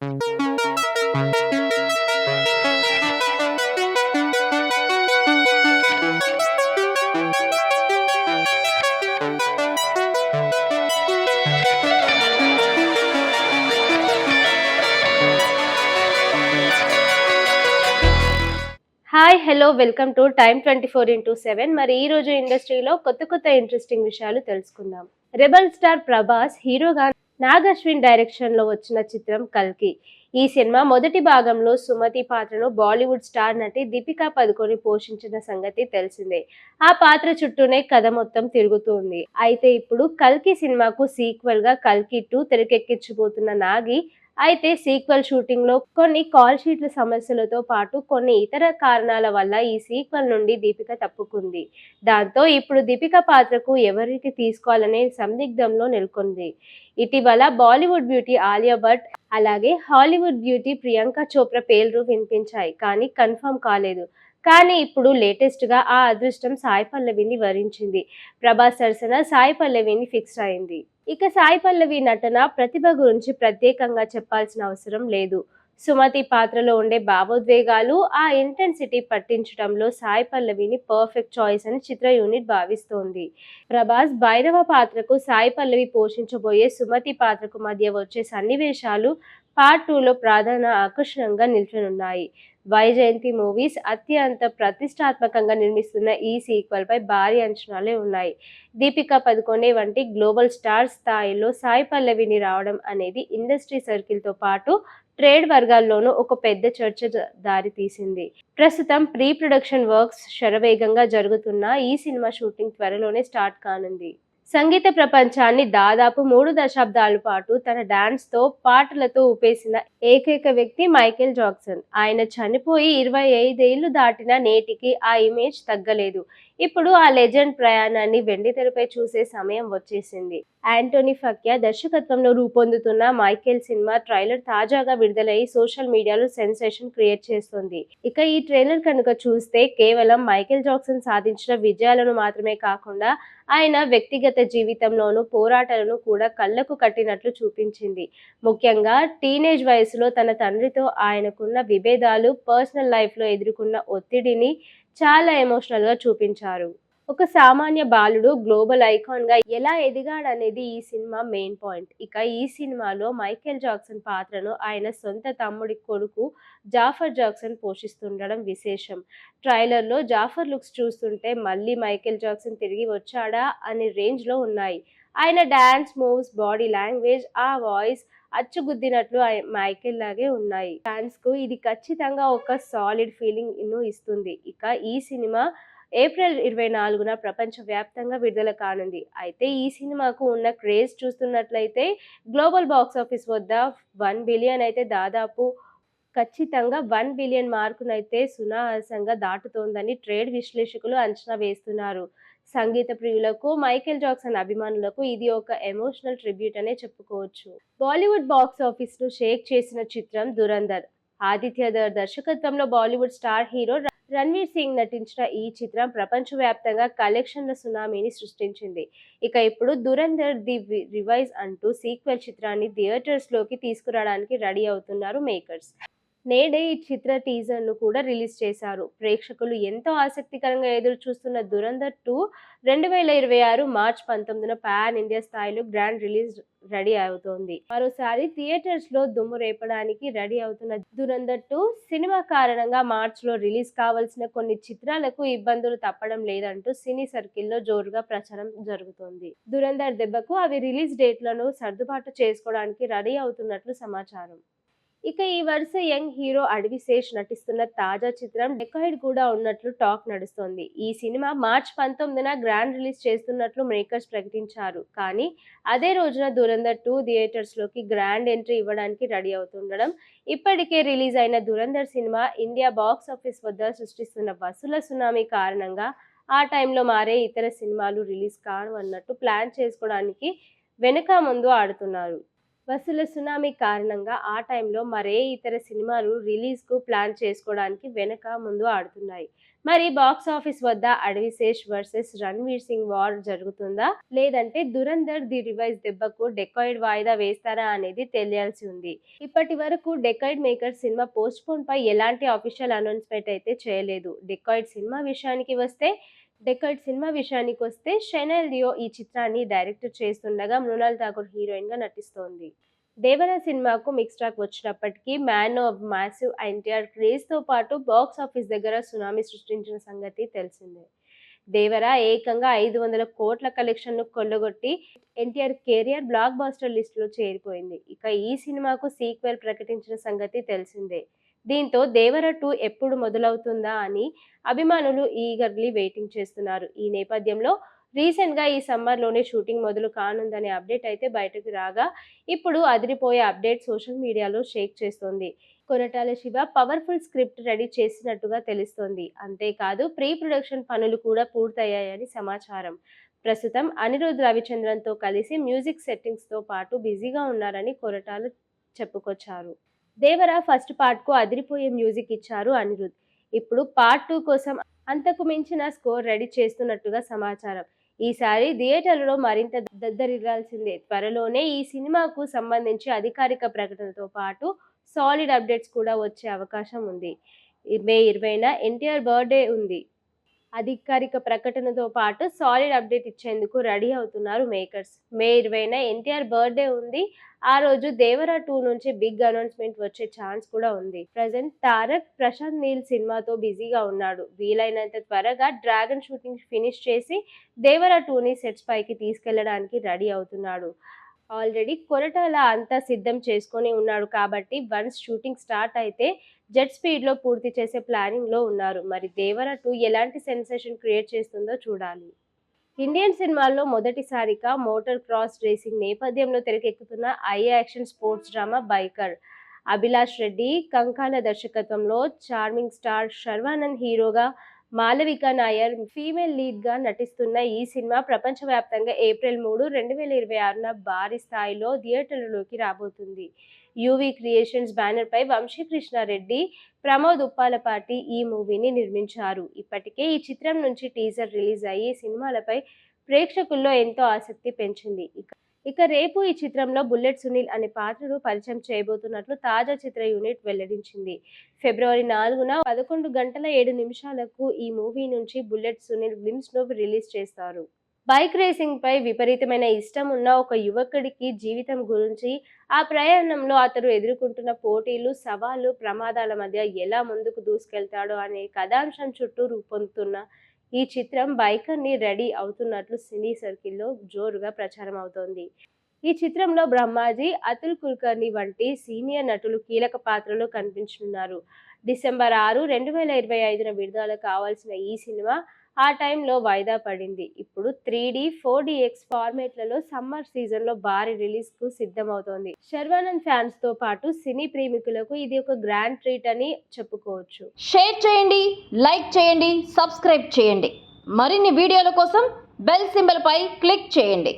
Hi hello welcome to time 24x7. మరి ఈ రోజు ఇండస్ట్రీలో కొత్త ఇంట్రెస్టింగ్ విషయాలు తెలుసుకుందాం. రెబల్ స్టార్ ప్రభాస్ హీరోగా నాగ్ అశ్విన్ డైరెక్షన్ లో వచ్చిన చిత్రం కల్కి. ఈ సినిమా మొదటి భాగంలో సుమతి పాత్రను బాలీవుడ్ స్టార్ నటి దీపికా పదుకొని పోషించిన సంగతి తెలిసిందే. ఆ పాత్ర చుట్టూనే కథ మొత్తం తిరుగుతుంది. అయితే ఇప్పుడు కల్కి సినిమాకు సీక్వెల్ గా కల్కి 2 తెరకెక్కించబోతున్న నాగి అయితే సీక్వెల్ షూటింగ్ లో కొన్ని కాల్ షీట్ల సమస్యలతో పాటు కొన్ని ఇతర కారణాల వల్ల ఈ సీక్వెల్ నుండి దీపిక తప్పుకుంది. దాంతో ఇప్పుడు దీపిక పాత్రకు ఎవరికి తీసుకోవాలనే సందిగ్ధంలో నెలకొంది. ఇటీవల బాలీవుడ్ బ్యూటీ ఆలియా భట్ అలాగే హాలీవుడ్ బ్యూటీ ప్రియాంక చోప్రా పేర్లు వినిపించాయి, కానీ కన్ఫర్మ్ కాలేదు. కానీ ఇప్పుడు లేటెస్ట్ గా ఆ అదృష్టం సాయి పల్లవిని వరించింది. ప్రభాస్ సరసన సాయి పల్లవిని ఫిక్స్ అయింది. ఇక సాయి పల్లవి నటన ప్రతిభ గురించి ప్రత్యేకంగా చెప్పాల్సిన అవసరం లేదు. సుమతి పాత్రలో ఉండే భావోద్వేగాలు, ఆ ఇంటెన్సిటీ పట్టించడంలో సాయి పల్లవిని పర్ఫెక్ట్ చాయిస్ అని చిత్ర యూనిట్ భావిస్తోంది. ప్రభాస్ భైరవ పాత్రకు సాయి పల్లవి పోషించబోయే సుమతి పాత్రకు మధ్య వచ్చే సన్నివేశాలు పార్ట్ 2లో ప్రధాన ఆకర్షణగా నిల్చొనున్నాయి. వైజయంతి మూవీస్ అత్యంత ప్రతిష్టాత్మకంగా నిర్మిస్తున్న ఈ సీక్వెల్ పై భారీ అంచనాలే ఉన్నాయి. దీపికా పదుకొనే వంటి గ్లోబల్ స్టార్ స్థాయిలో సాయి పల్లవిని రావడం అనేది ఇండస్ట్రీ సర్కిల్ తో పాటు ట్రేడ్ వర్గాల్లోనూ ఒక పెద్ద చర్చ దారి తీసింది. ప్రస్తుతం ప్రీ ప్రొడక్షన్ వర్క్స్ శరవేగంగా జరుగుతున్న ఈ సినిమా షూటింగ్ త్వరలోనే స్టార్ట్ కానుంది. సంగీత ప్రపంచాన్ని దాదాపు 3 దశాబ్దాల పాటు తన డాన్స్ తో పాటలతో ఊపేసిన ఏకైక వ్యక్తి మైకేల్ జాక్సన్. ఆయన చనిపోయి 25 ఏళ్లు దాటినా నేటికి ఆ ఇమేజ్ తగ్గలేదు. ఇప్పుడు ఆ లెజెండ్ ప్రయాణాన్ని వెండితెరపై చూసే సమయం వచ్చేసింది. యాంటోనీ ఫక్యా దర్శకత్వంలో రూపొందుతున్న మైకేల్ సినిమా ట్రైలర్ తాజాగా విడుదలై సోషల్ మీడియాలో సెన్సేషన్ క్రియేట్ చేస్తోంది. ఇక ఈ ట్రైలర్ కనుక చూస్తే కేవలం మైకేల్ జాక్సన్ సాధించిన విజయాలను మాత్రమే కాకుండా ఆయన వ్యక్తిగత జీవితంలోనూ పోరాటాలను కూడా కళ్లకు కట్టినట్లు చూపించింది. ముఖ్యంగా టీనేజ్ వయసులో తన తండ్రితో ఆయనకున్న విభేదాలు, పర్సనల్ లైఫ్ లో ఎదుర్కొన్న ఒత్తిడిని చాలా ఎమోషనల్ గా చూపించారు. ఒక సామాన్య బాలుడు గ్లోబల్ ఐకాన్ గా ఎలా ఎదిగాడనేది ఈ సినిమా మెయిన్ పాయింట్. ఇక ఈ సినిమాలో మైకేల్ జాక్సన్ పాత్రను ఆయన సొంత తమ్ముడి కొడుకు జాఫర్ జాక్సన్ పోషిస్తుండడం విశేషం. ట్రైలర్ లో జాఫర్ లుక్స్ చూస్తుంటే మళ్ళీ మైకేల్ జాక్సన్ తిరిగి వచ్చాడా అనే రేంజ్ లో ఉన్నాయి. ఆయన డాన్స్ మూవ్స్, బాడీ లాంగ్వేజ్, ఆ వాయిస్ అచ్చుగుద్దినట్లు మైకేల్ లాగే ఉన్నాయి. ఫ్యాన్స్ కు ఇది ఖచ్చితంగా ఒక సాలిడ్ ఫీలింగ్ ను ఇస్తుంది. ఇక ఈ సినిమా ఏప్రిల్ 24న ప్రపంచ వ్యాప్తంగా విడుదల కానుంది. అయితే ఈ సినిమాకు ఉన్న క్రేజ్ చూస్తున్నట్లయితే గ్లోబల్ బాక్స్ ఆఫీస్ వద్ద 1 బిలియన్ అయితే దాదాపు ఖచ్చితంగా 1 బిలియన్ మార్కునైతే సునాయాసంగా దాటుతోందని ట్రేడ్ విశ్లేషకులు అంచనా వేస్తున్నారు. సంగీత ప్రియులకు, మైకేల్ జాక్సన్ అభిమానులకు ఇది ఒక ఎమోషనల్ ట్రిబ్యూట్ అనే చెప్పుకోవచ్చు. బాలీవుడ్ బాక్స్ ఆఫీస్ ను షేక్ చేసిన చిత్రం దురంధర్. ఆదిత్య ధర్ దర్శకత్వంలో బాలీవుడ్ స్టార్ హీరో రణ్వీర్ సింగ్ నటించిన ఈ చిత్రం ప్రపంచవ్యాప్తంగా కలెక్షన్ల సునామీని సృష్టించింది. ఇక ఇప్పుడు దురంధర్ ది రివైజ్ అంటూ సీక్వెల్ చిత్రాన్ని థియేటర్స్ లోకి తీసుకురావడానికి రెడీ అవుతున్నారు మేకర్స్. నేడే ఈ చిత్ర టీజర్ ను కూడా రిలీజ్ చేశారు. ప్రేక్షకులు ఎంతో ఆసక్తికరంగా ఎదురు చూస్తున్న దురంధర్ 2 2026 మార్చి 19న పాన్ ఇండియా స్థాయిలో గ్రాండ్ రిలీజ్ రెడీ అవుతోంది. మరోసారి థియేటర్స్ లో దుమ్ము రేపడానికి రెడీ అవుతున్న దురంధర్ 2 సినిమా కారణంగా మార్చిలో రిలీజ్ కావాల్సిన కొన్ని చిత్రాలకు ఇబ్బందులు తప్పడం లేదంటూ సినీ సర్కిల్లో జోరుగా ప్రచారం జరుగుతోంది. దురంధర్ దెబ్బకు అవి రిలీజ్ డేట్లను సర్దుబాటు చేసుకోవడానికి రెడీ అవుతున్నట్లు సమాచారం. ఇక ఈ వరుస యంగ్ హీరో అడవిశేష్ నటిస్తున్న తాజా చిత్రం డెకాయిడ్ కూడా ఉన్నట్లు టాక్ నడుస్తోంది. ఈ సినిమా మార్చి 19న గ్రాండ్ రిలీజ్ చేస్తున్నట్లు మేకర్స్ ప్రకటించారు. కానీ అదే రోజున దురంధర్ 2 థియేటర్స్ లోకి గ్రాండ్ ఎంట్రీ ఇవ్వడానికి రెడీ అవుతుండడం, ఇప్పటికే రిలీజ్ అయిన Dhurandhar cinema India box office వద్ద సృష్టిస్తున్న వసూళ్ల సునామీ కారణంగా ఆ టైంలో మారే ఇతర సినిమాలు రిలీజ్ కావన్నట్టు ప్లాన్ చేసుకోవడానికి వెనుక ముందు ఆడుతున్నారు. వసూల సునామీ కారణంగా ఆ టైంలో మరే ఇతర సినిమాలు రిలీజ్కు ప్లాన్ చేసుకోవడానికి వెనక ముందు ఆడుతున్నాయి. మరి బాక్స్ ఆఫీస్ వద్ద అడవిశేష్ వర్సెస్ రణ్వీర్ సింగ్ వార్ జరుగుతుందా, లేదంటే దురంధర్ ది రివైజ్ దెబ్బకు డెకాయిడ్ వాయిదా వేస్తారా అనేది తెలియాల్సి ఉంది. ఇప్పటి వరకు డెకాయిడ్ మేకర్ సినిమా పోస్ట్ పోన్ పై ఎలాంటి అఫీషియల్ అనౌన్స్మెంట్ అయితే చేయలేదు. డెకాయిడ్ సినిమా విషయానికి వస్తే షెనెల్ డియో ఈ చిత్రాన్ని డైరెక్ట్ చేస్తుండగా మృణాల్ ఠాకూర్ హీరోయిన్ గా నటిస్తోంది. దేవరా సినిమాకు మిక్స్ టాక్ వచ్చినప్పటికీ man of massive NTR craze తో పాటు బాక్స్ ఆఫీస్ దగ్గర సునామీ సృష్టించిన సంగతి తెలిసిందే. దేవరా ఏకంగా 500 కోట్ల కలెక్షన్ ను కొల్లగొట్టి NTR career blockbuster list లో చేరిపోయింది. ఇక ఈ సినిమాకు సీక్వెల్ ప్రకటించిన సంగతి తెలిసిందే. దీంతో దేవర 2 ఎప్పుడు మొదలవుతుందా అని అభిమానులు ఈగర్లీ వెయిటింగ్ చేస్తున్నారు. ఈ నేపథ్యంలో రీసెంట్ గా ఈ సమ్మర్ లోనే షూటింగ్ మొదలు కానుందనే అప్డేట్ అయితే బయటకు రాగా ఇప్పుడు అదిరిపోయే అప్డేట్ సోషల్ మీడియాలో షేక్ చేస్తోంది. Koratala Shiva powerful script ready చేసినట్టుగా తెలుస్తోంది. అంతేకాదు ప్రీ ప్రొడక్షన్ పనులు కూడా పూర్తయ్యాయని సమాచారం. ప్రస్తుతం అనిరుద్ రవిచంద్రన్ తో కలిసి మ్యూజిక్ సెట్టింగ్స్ తో పాటు బిజీగా ఉన్నారని కొరటాల చెప్పుకొచ్చారు. దేవరా ఫస్ట్ పార్ట్ కు అదిరిపోయే మ్యూజిక్ ఇచ్చారు అనిరుద్. ఇప్పుడు పార్ట్ 2 కోసం అంతకు మించిన స్కోర్ రెడీ చేస్తున్నట్టుగా సమాచారం. ఈసారి థియేటర్లలో మరింత దద్దరిల్లాల్సిందే. త్వరలోనే ఈ సినిమాకు సంబంధించి అధికారిక ప్రకటనతో పాటు సాలిడ్ అప్డేట్స్ కూడా వచ్చే అవకాశం ఉంది. మే 20న ఎన్టీఆర్ బర్త్డే ఉంది. అధికారిక ప్రకటనతో పాటు సాలిడ్ అప్డేట్ ఇచ్చేందుకు రెడీ అవుతున్నారు మేకర్స్. మే 20న ఎన్టీఆర్ బర్త్డే ఉంది. ఆ రోజు దేవరా 2 నుంచి బిగ్ అనౌన్స్మెంట్ వచ్చే ఛాన్స్ కూడా ఉంది. ప్రజెంట్ తారక్ ప్రశాంత్ నీల్ సినిమాతో బిజీగా ఉన్నాడు. వీలైనంత త్వరగా డ్రాగన్ షూటింగ్ ఫినిష్ చేసి దేవరా 2ని సెట్స్ పైకి తీసుకెళ్లడానికి రెడీ అవుతున్నాడు. ఆల్రెడీ కొరటాల అంతా సిద్ధం చేసుకొని ఉన్నాడు కాబట్టి వన్స్ షూటింగ్ స్టార్ట్ అయితే జెట్ స్పీడ్ లో పూర్తి చేసే ప్లానింగ్ లో ఉన్నారు. మరి దేవరా 2 ఎలాంటి సెన్సేషన్ క్రియేట్ చేస్తుందో చూడాలి. ఇండియన్ సినిమాల్లో మొదటిసారిగా మోటార్ క్రాస్ రేసింగ్ నేపథ్యంలో తెరకెక్కుతున్న I action sports drama biker. Abhilash Reddy Kankala దర్శకత్వంలో చార్మింగ్ స్టార్ శర్వానంద్ హీరోగా, మాలవిక నాయర్ ఫీమేల్ లీడ్ గా నటిస్తున్న ఈ సినిమా ప్రపంచవ్యాప్తంగా ఏప్రిల్ 3, 2026న భారీ స్థాయిలో థియేటర్లలోకి రాబోతుంది. యూవీ క్రియేషన్స్ బ్యానర్ పై వంశీకృష్ణారెడ్డి, ప్రమోద్ ఉప్పాలపాటి ఈ మూవీని నిర్మించారు. ఇప్పటికే ఈ చిత్రం నుంచి టీజర్ రిలీజ్ అయ్యి సినిమాలపై ప్రేక్షకుల్లో ఎంతో ఆసక్తి పెంచింది. ఇక రేపు ఈ చిత్రంలో బుల్లెట్ సునీల్ అనే పాత్రను పరిచయం చేయబోతున్నట్లు తాజా చిత్ర యూనిట్ వెల్లడించింది. ఫిబ్రవరి 4న 11:07 ఈ మూవీ నుంచి బుల్లెట్ సునీల్ గ్లిమ్స్ ను రిలీజ్ చేస్తారు. బైక్ రేసింగ్ పై విపరీతమైన ఇష్టం ఉన్న ఒక యువకుడికి జీవితం గురించి, ఆ ప్రయాణంలో అతడు ఎదుర్కొంటున్న పోటీలు, సవాళ్లు, ప్రమాదాల మధ్య ఎలా ముందుకు దూసుకెళ్తాడో అనే కథాంశం చుట్టూ రూపొందుతున్న ఈ చిత్రం బైకర్ ని రెడీ అవుతున్నట్లు సినీ సర్కిల్లో జోరుగా ప్రచారం అవుతోంది. ఈ చిత్రంలో బ్రహ్మాజీ, అతుల్ కుల్కర్ని వంటి సీనియర్ నటులు కీలక పాత్రలో కనిపించనున్నారు. డిసెంబర్ 6, 2025న విడుదల కావాల్సిన ఈ సినిమా ఆ టైంలో వాయిదా పడింది. ఇప్పుడు 3D, 4DX ఫార్మేట్లలో సమ్మర్ సీజన్ లో భారీ రిలీజ్ కు సిద్ధమవుతోంది. శర్వానంద్ ఫ్యాన్స్ తో పాటు సినీ ప్రేమికులకు ఇది ఒక గ్రాండ్ ట్రీట్ అని చెప్పుకోవచ్చు. షేర్ చేయండి, లైక్ చేయండి, సబ్స్క్రైబ్ చేయండి. మరిన్ని వీడియోల కోసం బెల్ సింబల్ పై క్లిక్ చేయండి.